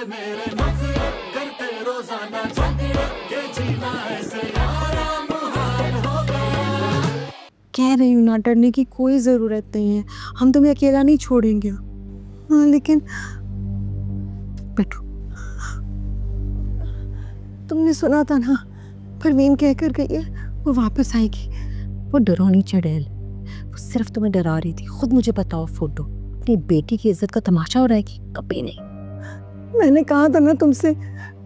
मेरे नखरे करते रोजाना झगड़े, ये जीना ऐसे यारा मुहाल हो गया। कह रही हूँ ना, डरने की कोई ज़रूरत नहीं है, हम तुम्हें अकेला नहीं छोड़ेंगे। हाँ लेकिन बैठो, तुमने सुना था ना परवीन कहकर गई है वो वापस आएगी। वो डरावनी चड़ैल, वो सिर्फ तुम्हें डरा रही थी। खुद मुझे बताओ फोटो, अपनी बेटी की इज्जत का तमाशा हो रहा है कि कभी नहीं। मैंने कहा था ना तुमसे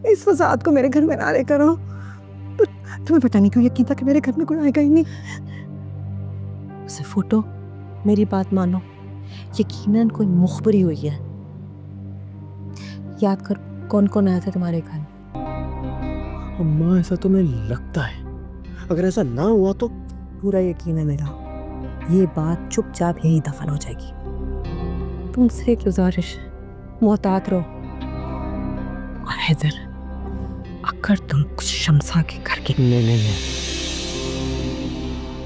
इस फसाद को मेरे घर में ना लेकर आओ, पर तुम्हें पता नहीं क्यों यकीन था कि मेरे घर में कोई आएगा ही नहीं। उसे फोटो, मेरी बात मानो, यकीनन कोई मुखबरी हुई है। याद कर कौन कौन आया था तुम्हारे घर। अम्मा ऐसा तुम्हें लगता है, अगर ऐसा ना हुआ तो? पूरा यकीन है मेरा, ये बात चुपचाप यही दफन हो जाएगी। तुमसे एक गुजारिश, मोहतात रहो। और हैदर, अगर तुम कुछ शमसा के घर के नहीं नहीं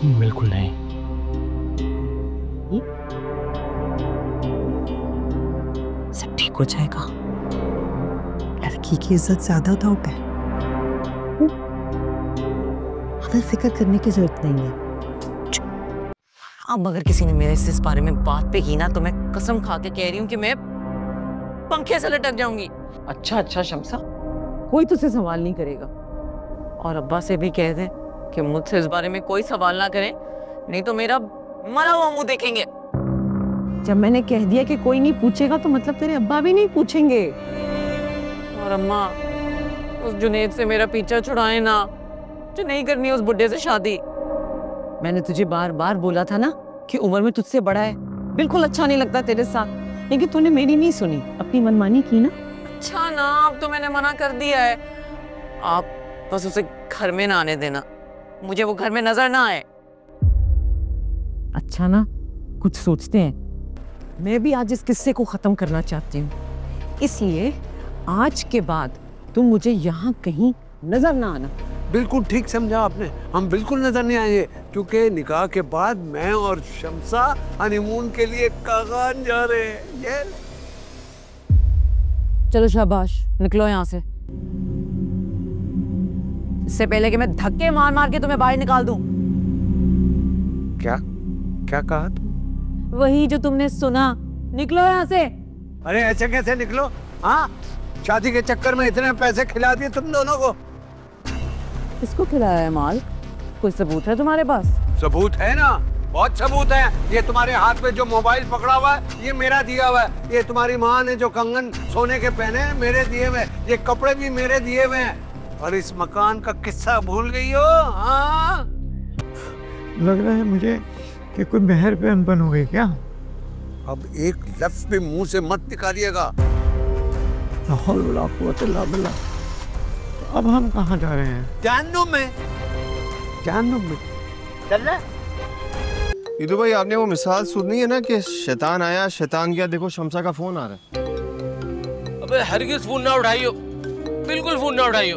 नहीं, बिल्कुल नहीं। सब ठीक हो जाएगा। लड़की की इज्जत ज्यादा था क्या? हमें फिक्र करने की जरूरत नहीं है। अब अगर किसी ने मेरे से इस बारे में बात पे की ना, तो मैं कसम खा के कह रही हूँ कि मैं पंखे से लटक जाऊंगी। अच्छा शमसा, कोई तुझसे सवाल नहीं करेगा, और अब्बा से भी कह दे कि मुझसे इस बारे में कोई सवाल ना करे, नहीं तो मेरा मरा हुआ मुंह देखेंगे। जब मैंने कह दिया कि कोई नहीं पूछेगा तो मतलब तेरे अब्बा भी नहीं पूछेंगे। और अम्मा, उस जुनेद से मेरा पीछा छुड़ाए ना, जो नहीं करनी उस बुड्ढे से शादी। मैंने तुझे बार बार बोला था ना कि उम्र में तुझसे बड़ा है, बिल्कुल अच्छा नहीं लगता तेरे साथ, लेकिन तूने मेरी नहीं सुनी, अपनी मनमानी की ना। अच्छा ना, अब तो मैंने मना कर दिया है। आप बस उसे घर में ना आने देना, मुझे वो घर में नजर ना आए। अच्छा ना, कुछ सोचते हैं। मैं भी आज इस किस्से को खत्म करना चाहती हूँ, इसलिए आज के बाद तुम मुझे यहाँ कहीं नजर ना आना। बिल्कुल ठीक समझा आपने, हम बिल्कुल नजर नहीं आएंगे, क्योंकि निकाह के बाद मैं और शमसा हनीमून के लिए कागान जा रहे हैं। ये चलो शाबाश, निकलो यहाँ से, इससे पहले कि मैं धक्के मार मार के तुम्हें बाहर निकाल दूं। क्या क्या कहा तुम? वही जो तुमने सुना, निकलो यहाँ से। अरे ऐसे कैसे निकलो? हाँ, शादी के चक्कर में इतने पैसे खिला दिए तुम दोनों को। किसको खिलाया है माल? कोई सबूत है तुम्हारे पास? सबूत है ना, बहुत सबूत है। ये तुम्हारे हाथ में जो मोबाइल पकड़ा हुआ है, ये मेरा दिया हुआ है। ये तुम्हारी माँ ने जो कंगन सोने के पहने हैं, मेरे दिए हुए। ये कपड़े भी मेरे दिए हुए हैं। और इस मकान का किस्सा भूल गई हो? हाँ, लग रहा है मुझे कि कोई मेहर पे अनबन हो गई क्या? अब एक लफ्ज भी मुंह से मत निकालिएगा। अब हम कहाँ जा रहे हैं? जहन्नुम में। जहन्नुम में चल रहा। ईदू भाई, आपने वो मिसाल सुनी है ना कि शैतान आया शैतान गया। देखो शमसा का फोन आ रहा है। अबे हरगिज़ फोन ना उठाइयो, बिल्कुल फोन ना उठाइयो।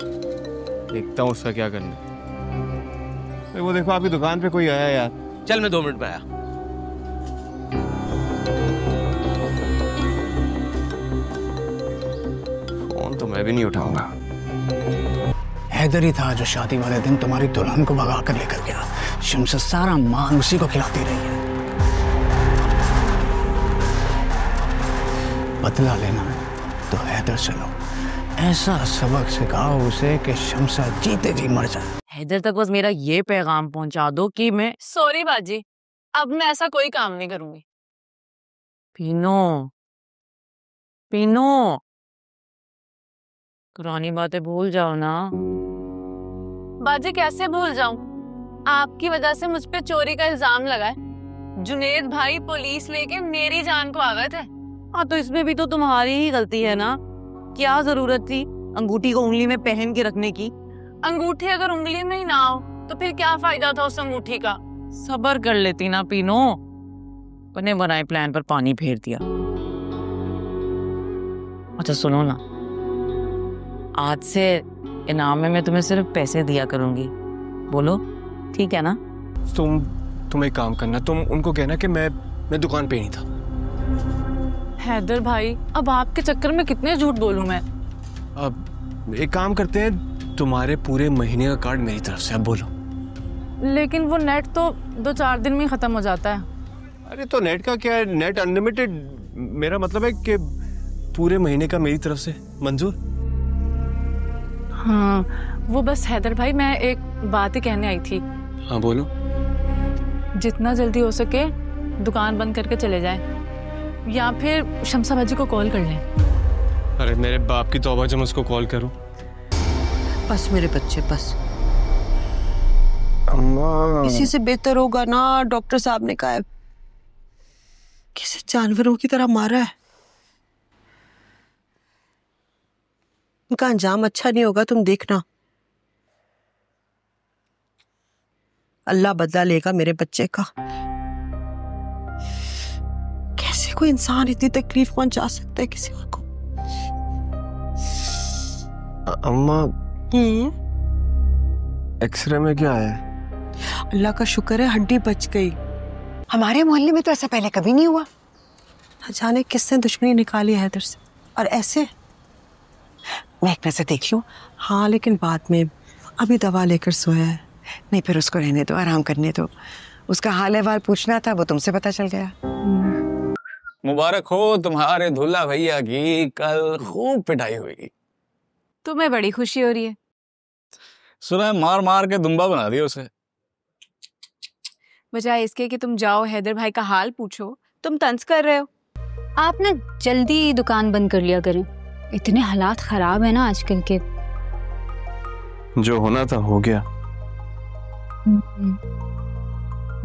देखता हूँ उसका क्या करना है। वो देखो आपकी दुकान पे कोई आया यार। चल मैं 2 मिनट में आया। फोन तो मैं भी नहीं उठाऊंगा। हैदर ही था जो शादी वाले दिन तुम्हारी दुल्हन को भगा कर लेकर गया। शमसा सारा मान उसी को खिलाती रही है। बदला लेना है तो हैदर से लो। ऐसा सबक सिखाओ उसे कि शमसा जीते जी मर जाए। हैदर तक बस मेरा ये पैगाम पहुंचा दो कि मैं सॉरी बाजी, अब मैं ऐसा कोई काम नहीं करूंगी। पीनो पुरानी बातें भूल जाओ ना। बाजी कैसे भूल जाऊं? आपकी वजह से मुझ पे चोरी का इल्जाम लगा है। जुनेद भाई पुलिस लेके मेरी जान को आ गए थे। हाँ, तो इसमें भी तो तुम्हारी ही गलती है ना। क्या जरूरत थी अंगूठी को उंगली में पहन के रखने की? अंगूठी अगर उंगली में ही ना हो तो फिर क्या फायदा था उस अंगूठी का? सब्र कर लेती ना पीनो। बने बनाए प्लान पर पानी फेर दिया। अच्छा सुनो ना, आज से इनाम में मैं तुम्हें सिर्फ पैसे दिया करूंगी। बोलो ठीक है ना? तुम एक काम करना, तुम उनको कहना कि मैं दुकान पे नहीं था। हैदर भाई, अब आपके चक्कर में कितने झूठ बोलूं मैं? अब एक काम करते हैं, तुम्हारे पूरे महीने का कार्ड मेरी तरफ से, अब बोलो। लेकिन वो नेट तो 2-4 दिन में ही खत्म हो जाता है। अरे तो नेट का क्या है, नेट अनलिमिटेड। मेरा मतलब है कि पूरे महीने का मेरी तरफ से मंजूर। हाँ, वो बस हैदर भाई, मैं एक बात ही कहने आई थी। हाँ बोलो। जितना जल्दी हो सके दुकान बंद करके चले जाएं, या फिर शमसा बाजी को कॉल कर लें। अरे मेरे बाप की तौबा, जब उसको कॉल करूं। बस मेरे बच्चे, बस अम्मा, इसी से बेहतर होगा ना। डॉक्टर साहब ने कहा है किसी जानवरों की तरह मारा है, उनका अंजाम अच्छा नहीं होगा, तुम देखना। अल्लाह बदला लेगा मेरे बच्चे का। कैसे कोई इंसान इतनी तकलीफ पहुंचा सकता है किसी और को? अम्मा, एक्सरे में क्या है? अल्लाह का शुक्र है हड्डी बच गई। हमारे मोहल्ले में तो ऐसा पहले कभी नहीं हुआ। न जाने किसने दुश्मनी निकाली है हैदर से, और ऐसे। मैं एक नजर देख लूं? हाँ, लेकिन बाद में, अभी दवा लेकर सोया है। नहीं, फिर उसको रहने दो, आराम करने दो। उसका हाल अहवाल पूछना था, वो तुमसे पता चल गया। मुबारक हो तुम्हारे दूल्हा भैया की, कल खूब पिटाई हुई। तुम्हें बड़ी खुशी हो रही है? सुना है मार मार के दुम्बा बना दिया उसे। बजाय इसके कि तुम जाओ हैदर भाई का हाल पूछो, तुम तंज कर रहे हो। आप ना जल्दी दुकान बंद कर लिया करें, इतने हालात खराब है ना आजकल के। जो होना था हो गया।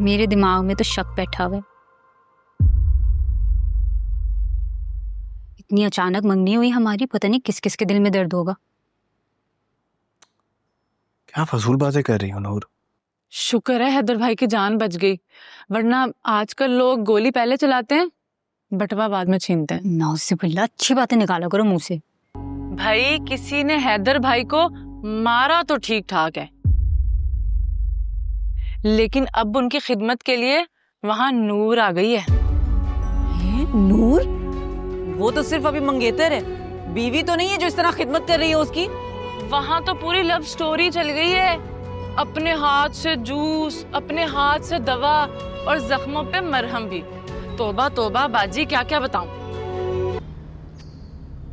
मेरे दिमाग में तो शक बैठा हुआ है। इतनी अचानक मंगनी हुई हमारी, पता नहीं किस किस के दिल में दर्द होगा। क्या फजूल बातें कर रही हो नूर? शुक्र है हैदर भाई की जान बच गई, वरना आजकल लोग गोली पहले चलाते हैं, बटवा बाद में छीनते हैं। नाउज़ुबिल्लाह, अच्छी बातें निकाला करो मुंह से। भाई किसी ने हैदर भाई को मारा तो ठीक ठाक है, लेकिन अब उनकी खिदमत के लिए वहां नूर आ गई है। नूर? वो तो सिर्फ अभी मंगेतर है, बीवी तो नहीं है जो इस तरह खिदमत कर रही है उसकी। वहां तो पूरी लव स्टोरी चल गई है। अपने हाथ से जूस, अपने हाथ से दवा, और जख्मों पे मरहम भी। तोबा तोबा बाजी, क्या क्या बताऊं।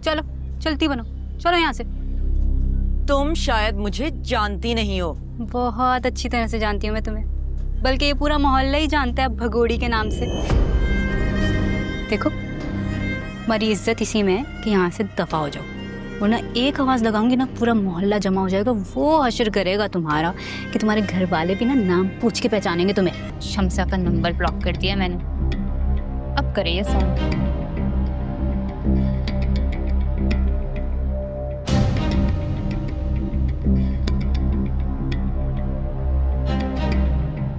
चलो चलती बनो, चलो यहाँ से। तुम शायद मुझे जानती नहीं हो। बहुत अच्छी तरह से जानती हूँ मैं तुम्हें, बल्कि ये पूरा मोहल्ला ही जानता है भगोड़ी के नाम से। देखो, हमारी इज्जत इसी में है कि यहाँ से दफा हो जाओ, वरना एक आवाज लगाऊंगी ना पूरा मोहल्ला जमा हो जाएगा। वो हशर करेगा तुम्हारा कि तुम्हारे घर वाले भी ना नाम पूछ के पहचानेंगे तुम्हें। शमसा का नंबर ब्लॉक कर दिया मैंने, अब करे ये फोन।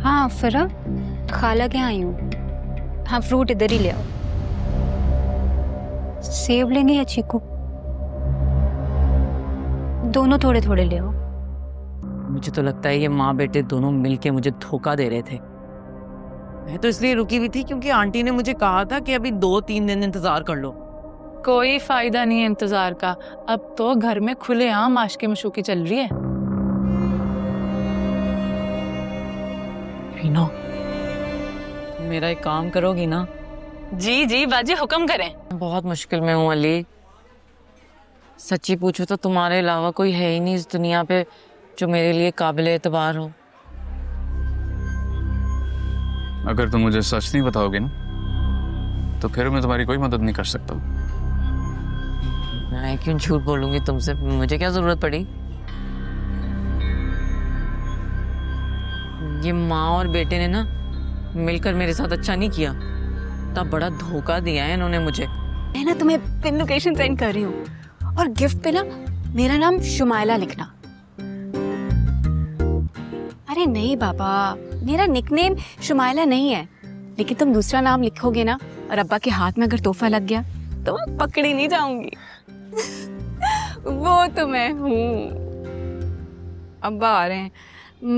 हाँ फिरा, खाला के आई हूँ। हाँ, फ्रूट इधर ही ले आओ। सेब लेंगे या चीकू? दोनों थोड़े थोड़े ले आओ। मुझे तो लगता है ये माँ बेटे दोनों मिलके मुझे धोखा दे रहे थे। मैं तो इसलिए रुकी हुई थी क्योंकि आंटी ने मुझे कहा था कि अभी 2-3 दिन इंतजार कर लो। कोई फायदा नहीं है इंतजार का, अब तो घर में खुलेआम आशिकी मशूकी चल रही है। रीना, मेरा एक काम करोगी ना? जी जी बाजी, हुक्म करें। बहुत मुश्किल में हूँ अली। सच्ची पूछो तो तुम्हारे अलावा कोई है ही नहीं इस दुनिया पे जो मेरे लिए काबिल एतबार हो। अगर तुम मुझे सच नहीं बताओगे ना, तो फिर मैं तुम्हारी कोई मदद नहीं कर सकता। मैं क्यों झूठ बोलूंगी तुमसे? मुझे क्या जरूरत पड़ी? ये माँ और बेटे ने ना मिलकर मेरे साथ अच्छा नहीं किया, तब बड़ा धोखा दिया है इन्होंने मुझे। मैं ना तुम्हें पिन लोकेशन सेंड कर रही हूँ, और गिफ्ट पे ना मेरा नाम शुमाइला लिखना। अरे नहीं बाबा, मेरा निकनेम शुमाइला नहीं है, लेकिन तुम दूसरा नाम लिखोगे ना और अब्बा के हाथ में अगर तोहफा लग गया तो मैं पकड़ी नहीं जाऊंगी। वो तो मैं हूँ। अब्बा आ रहे हैं,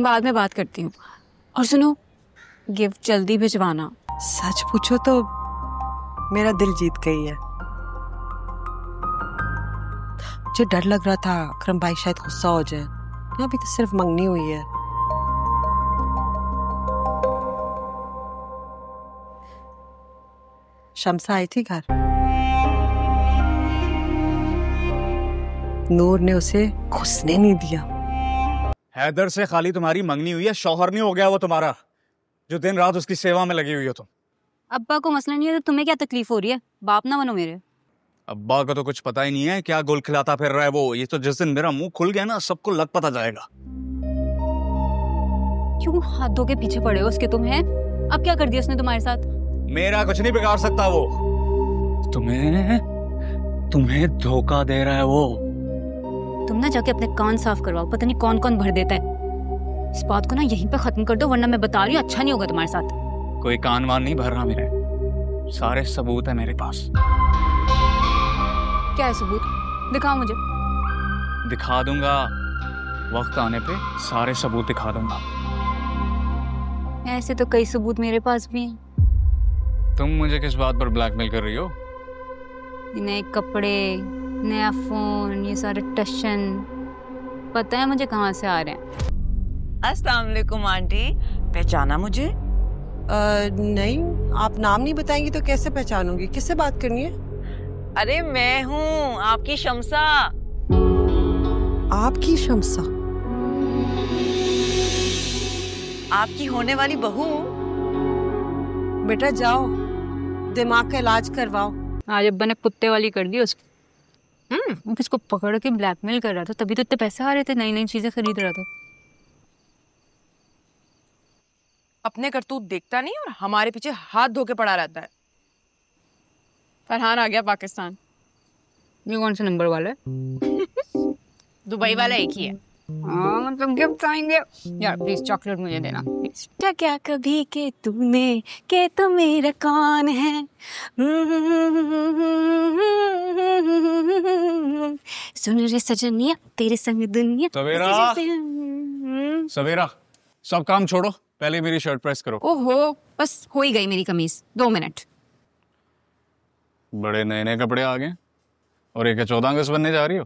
बाद में बात करती हूँ। और सुनो, गिफ्ट जल्दी भिजवाना। सच पूछो तो मेरा दिल जीत गई है। मुझे डर लग रहा था अकरम भाई शायद गुस्सा हो जाए। अभी तो सिर्फ मंगनी हुई है। शम्सा आई थी घर। नूर ने उसे घुसने नहीं दिया। हैदर से खाली तुम्हारी मंगनी हुई है, शौहर नहीं हो गया वो तुम्हारा, जो दिन रात उसकी सेवा में लगी हुई हो तुम। अब्बा को मसला नहीं है तो तुम्हें क्या तकलीफ हो रही है? बाप ना बनो मेरे। अब्बा का तो कुछ पता ही नहीं है, क्या गुल खिलाता फिर रहा है वो। ये तो जिस दिन मेरा मुंह खुल गया ना, सबको लग पता जाएगा। क्यों हाथ धो के पीछे पड़े हो उसके तुम हैं? अब क्या कर दिया उसने तुम्हारे साथ? मेरा कुछ नहीं बिगाड़ सकता वो। तुम्हें धोखा दे रहा है वो। तुम ना जाके अपने कान साफ करवाओ, पता नहीं कौन कौन भर देता है। इस बात को ना यहीं पे खत्म कर दो, वरना मैं बता रही हूँ अच्छा नहीं होगा तुम्हारे साथ। कोई कान वान नहीं भर रहा मेरे, सारे सबूत है मेरे पास। क्या है सबूत? दिखाओ मुझे। दिखा दूंगा, वक्त आने पे सारे सबूत दिखा दूंगा। ऐसे तो कई सबूत मेरे पास भी हैं। तुम मुझे किस बात पर ब्लैकमेल कर रही हो? नए कपड़े, नया फोन, ये सारे टशन, पता है मुझे कहाँ से आ रहे हैं। अस्सलाम वालेकुम आंटी, पहचाना मुझे? नहीं, आप नाम नहीं बताएंगी तो कैसे पहचानूंगी? किससे बात करनी है? अरे मैं हूँ आपकी शम्सा। आपकी शम्सा? आपकी होने वाली बहू। बेटा जाओ, दिमाग का इलाज करवाओ। आज अब्बा ने कुत्ते वाली कर दी उसको। किसको पकड़ के ब्लैकमेल कर रहा था, तभी तो इतने पैसे आ रहे थे, नई नई चीजें खरीद रहा था। अपने करतूत देखता नहीं और हमारे पीछे हाथ धो के पड़ा रहता है। फरहान आ गया पाकिस्तान। ये कौन से नंबर वाला है? दुबई वाला एक ही है। हाँ मतलब गिफ्ट आएंगे। यार प्लीज चॉकलेट मुझे देना। क्या कभी के तूने के तो मेरा कौन है, सुन रे सजनिया तेरे संग दुनिया। सवेरा सब काम छोड़ो, पहले मेरी शर्ट प्रेस करो। ओहो बस हो ही गई मेरी कमीज, 2 मिनट। बड़े नए नए कपड़े आ गए और एक 14 अगस्त बनने जा रही हो।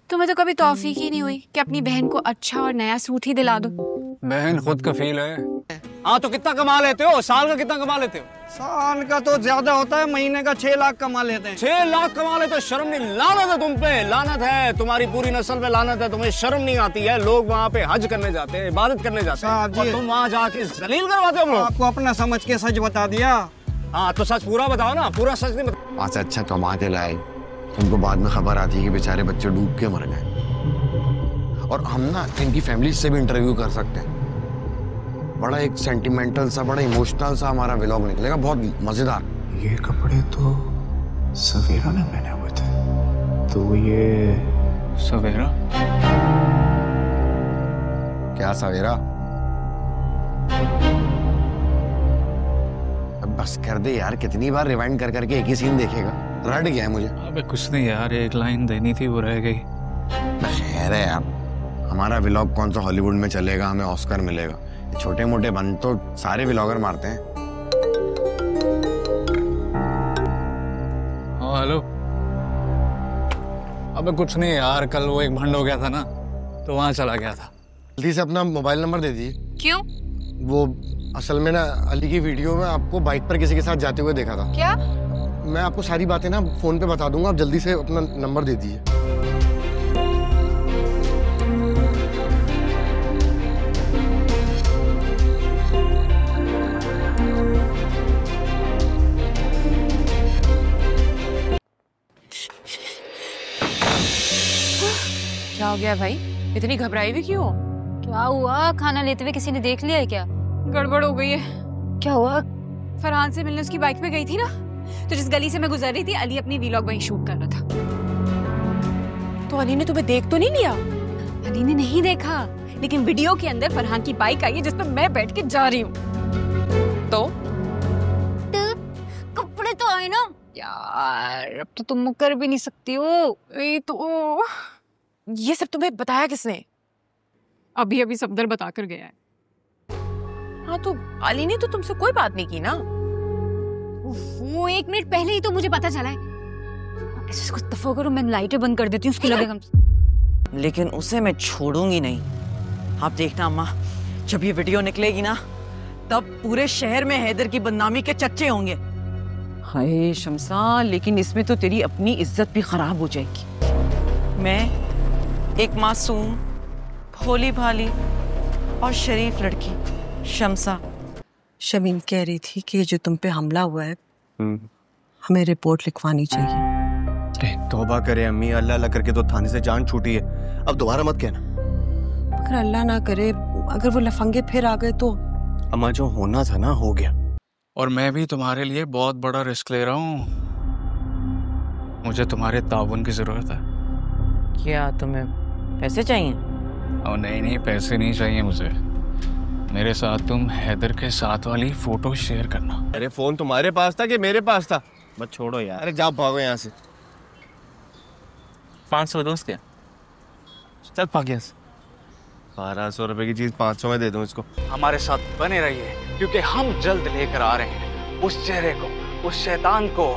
तुम्हें तो कभी तौफीक ही नहीं हुई कि अपनी बहन को अच्छा और नया सूट ही दिला दो। बहन खुद कफील है। हाँ तो कितना कमा लेते हो? साल का कितना कमा लेते हो? साल का तो ज्यादा होता है, महीने का 6 लाख कमा लेते हैं। 6 लाख कमा लेते हो? शर्म नहीं? लानत है तुम पे, लानत है, तुम्हारी पूरी नस्ल पे लानत है। तुम्हें शर्म नहीं आती है? लोग वहाँ पे हज करने जाते हैं, इबादत करने जाते हैं और तुम वहाँ जाके जलील करवाते हो। आपको अपना समझ के सच बता दिया। हाँ तो सच पूरा बताओ ना, पूरा सच नहीं बताओ। आज अच्छा कमा के लाए, उनको बाद में खबर आती है कि बेचारे बच्चे डूब के मर गए। और हम ना इनकी फैमिली से भी इंटरव्यू कर सकते हैं। बड़ा एक सेंटिमेंटल सा, बड़ा इमोशनल सा हमारा व्लॉग निकलेगा, बहुत मजेदार। ये कपड़े तो सवेरा ने पहने हुए थे, तो ये सवेरा? क्या सवेरा? अब बस कर दे यार, कितनी बार रिवाइंड कर करके एक ही सीन देखेगा, रट गया है मुझे। अबे कुछ नहीं यार, एक लाइन देनी थी वो रह गई। खैर है यार, हमारा व्लॉग कौन सा हॉलीवुड में चलेगा, हमें ऑस्कर मिलेगा। छोटे मोटे बंद तो सारे व्लॉगर मारते हैं। हाँ हेलो। अबे कुछ नहीं यार, कल वो एक भंड हो गया था ना, तो वहां चला गया था। जल्दी से अपना मोबाइल नंबर दे दीजिए। क्यों? वो असल में ना अली की वीडियो में आपको बाइक पर किसी के साथ जाते हुए देखा था। क्या? मैं आपको सारी बातें ना फोन पे बता दूंगा, आप जल्दी से अपना नंबर दे दीजिए। क्या हो गया भाई, इतनी घबराई भी क्यों? क्या हुआ? खाना लेते हुए किसी ने देख लिया है क्या? गड़बड़ हो गई है। क्या हुआ? फरहान से मिलने उसकी बाइक पे गई थी ना, तो जिस गली से मैं गुजर रही थी, अली अपनी व्लॉग वहीं शूट कर रहा था। तो अली ने तुम्हें देख तो नहीं लिया? अली ने नहीं देखा, लेकिन वीडियो के अंदर फरहान की बाइक आई है जिस पर मैं बैठ के जा रही हूँ। तो कपड़े तो आए ना यार, अब तो तुम मुकर भी नहीं सकती हो। तो ये सब तुम्हें बताया किसने? अभी अभी सफदर बता कर गया है। हाँ तो अली ने तो तुमसे कोई बात नहीं की ना? वो 1 मिनट पहले ही तो मुझे पता चला है। इसको दफा करो, मैं लाइटें बंद कर देती हूँ, उसको लगेगा। लेकिन उसे मैं छोड़ूंगी नहीं। आप देखना अम्मा, जब ये वीडियो निकलेगी ना, तब पूरे शहर में हैदर की बदनामी के चर्चे होंगे। हाय शमसा, लेकिन इसमें तो तेरी अपनी इज्जत भी खराब हो जाएगी। मैं एक मासूम, भोली भाली और शरीफ लड़की शमसा। शमीम कह रही थी कि जो तुम पे हमला हुआ है, हमें रिपोर्ट लिखवानी चाहिए। अरे तौबा करे अम्मी, अल्लाह अल्लाह करके तो थाने से जान छूटी है, अब दोबारा मत कहना। अगर अल्लाह ना करे, अगर वो लफंगे फिर आ गए तो? अम्मा जो होना था ना हो गया। और मैं भी तुम्हारे लिए बहुत बड़ा रिस्क ले रहा हूँ। मुझे तुम्हारे ताउन की जरूरत है। क्या तुम्हें पैसे चाहिए? और नहीं, पैसे नहीं चाहिए मुझे। मेरे साथ तुम हैदर के साथ वाली फोटो शेयर करना। अरे फोन तुम्हारे पास था कि मेरे पास था? मत छोड़ो यार। अरे जाओ भागो यहाँ से। 500 दोस्त क्या? चल भाग यहाँ से। 1200 रुपए की चीज 500 में दे दूं इसको। हमारे साथ बने रहिए, क्योंकि हम जल्द लेकर आ रहे हैं उस चेहरे को, उस शैतान को,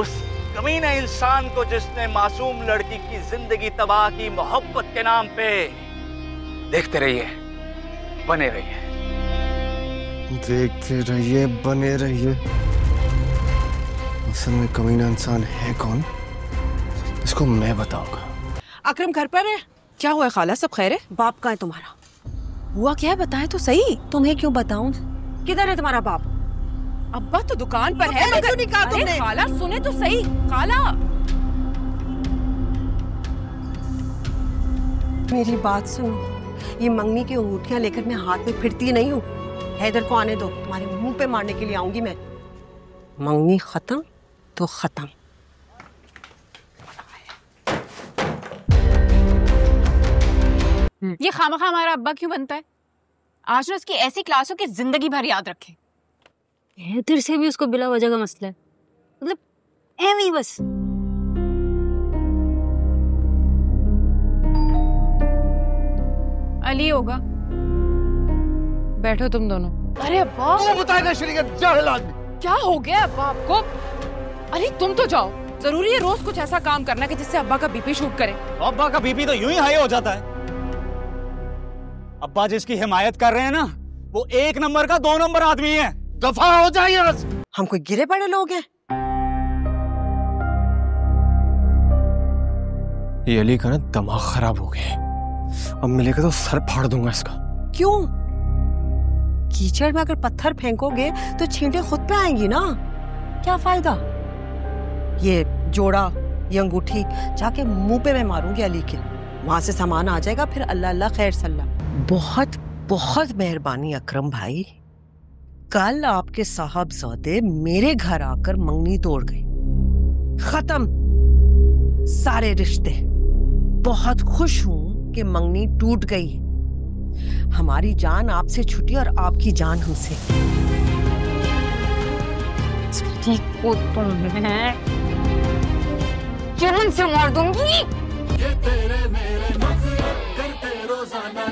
उस कमीने इंसान को जिसने मासूम लड़की की जिंदगी तबाह की मोहब्बत के नाम पे। देखते रहिए, बने रहिए। देखते रहिए, बने रहिए। असल में कमीना इंसान है कौन, इसको मैं बताऊंगा। अकरम घर पर है? क्या हुआ खाला, सब खैर है? बाप कहाँ है तुम्हारा? हुआ क्या है, बताएं तो सही। तुम्हें क्यों बताऊं? किधर है तुम्हारा बाप? अब्बा तो दुकान पर तो है, क्यों नहीं कहा तुमने? खाला सुने तो सही। खाला मेरी बात सुनो, ये मंगनी की अंगूठियां लेकर मैं हाथ में फिरती नहीं हूँ। हैदर को आने दो, तुम्हारे मुंह पे मारने के लिए आऊंगी मैं। मंगनी खत्म तो खत्म। ये खामखा हमारा अब्बा क्यों बनता है? आज ना उसकी ऐसी क्लासों की जिंदगी भर याद रखे। हैदर से भी उसको बिला वजह का मसला है, मतलब ऐਵੇਂ ही बस। अली होगा। बैठो तुम दोनों। अरे अब्बा, वो बताएगा शरीयत जाहिल आदमी। क्या हो गया अब्बा आपको? अरे तुम तो जाओ, जरूरी है रोज कुछ ऐसा काम करना कि जिससे अब्बा का बीपी शूट करे। अब्बा का बीपी तो यूं ही हाई हो जाता है। अब्बा जिसकी हिमायत कर रहे हैं ना, वो 1 नंबर का 2 नंबर आदमी है। दफा हो जाए यहाँ से। हम कोई गिरे पड़े लोग हैं? ये अली का ना दिमाग खराब हो गया है। अब मिलेगा तो सर फाड़ दूंगा इसका। क्यों? कीचड़ में अगर पत्थर फेंकोगे तो छींटे खुद पे आएंगी ना, क्या फायदा? ये जोड़ा, ये अंगूठी जाके मुंह पे मैं मारूंगी अली के, वहां से सामान आ जाएगा, फिर अल्लाह अल्लाह खैर सल्ला। बहुत बहुत मेहरबानी अकरम भाई। कल आपके साहबजादे मेरे घर आकर मंगनी तोड़ गए, खत्म सारे रिश्ते। बहुत खुश हूं कि मंगनी टूट गई। हमारी जान आपसे छूटी और आपकी जान हमसे। जान से मार दूंगी। ये तेरे मेरे नखरे करते रोजाना